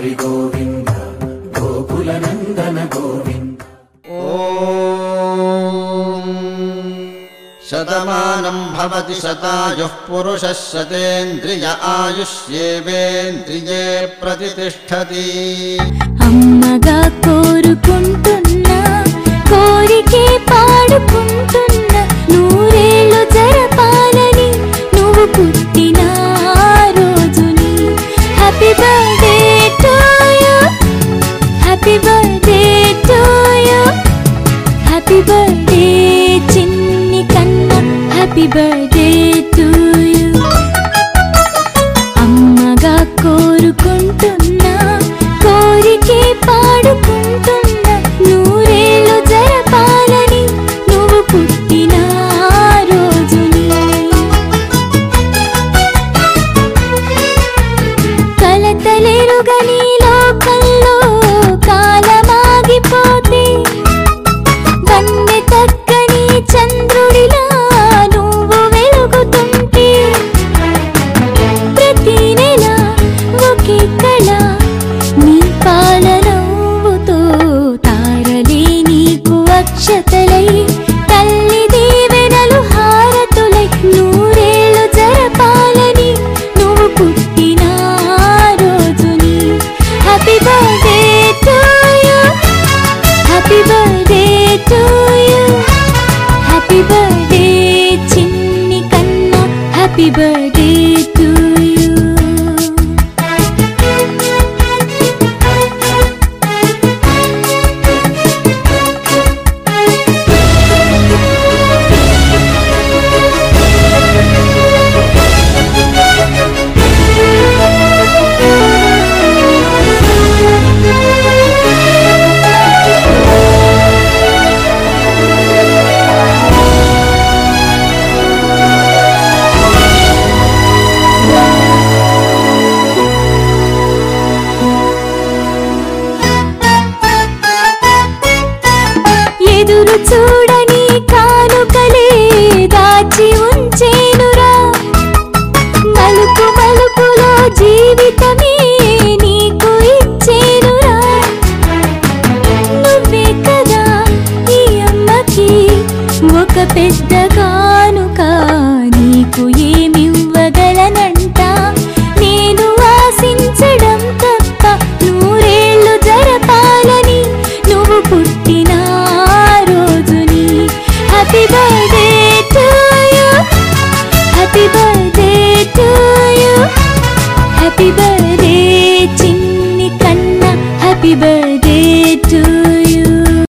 हरि गोविंद गोकुल नंदन गोविंद। शतमानं भवति शतायुः पुरुषः शतेन्द्रिय आयुष्येवेन्द्रिये प्रतिष्ठति। అమ్మగా కోరుకుంటున్నా కోరికే పాడుకుంటున్నా నూరేళ్ళు జరపాలని నువ్వు పుట్టిన రోజుని happy birthday to you happy birthday to you happy birthday చిన్ని కన్నా హ్యాపీ బర్త్డే టు యు అమ్మగా కోరుకుంటున్నా కోరికే పాడుకుంటున్నా నూరేళ్ళు జరపాలని నువ్వు పుట్టిన రోజుని కలతలేరుగని లోకంలో కాలమాగిపోతే వన్నె తగ్గని చంద్రుడిలా నువ్వు వెలుగుతుంటే ప్రతి నెల ఒకే కళ నీ పాలనవ్వుతో తారలే నీకు అక్షతలై తల్లి దీవెనలు హారతులై నూరేళ్ళు జరపాలని నువ్వు పుట్టిన రోజుని happy birthday to you happy birthday to you happy birthday చిన్ని కన్నా హ్యాపీ బర్త్డే టు యు ఎదురు చూడని కానుకలే దాచి ఉంచేనురా మలుపు మలుపులో జీవితమే నీకు ఇచ్చేనురా నువ్వే కదా ఈ అమ్మకి ఒక పెద్ద కానుక నీకు ఏమివ్వగలనంట నేను ఆశించడం తప్ప నూరేళ్ళు జరపాలని నువ్వు పుట్టిన రోజుని happy birthday to you happy birthday to you happy birthday చిన్ని కన్నా హ్యాపీ బర్త్డే టు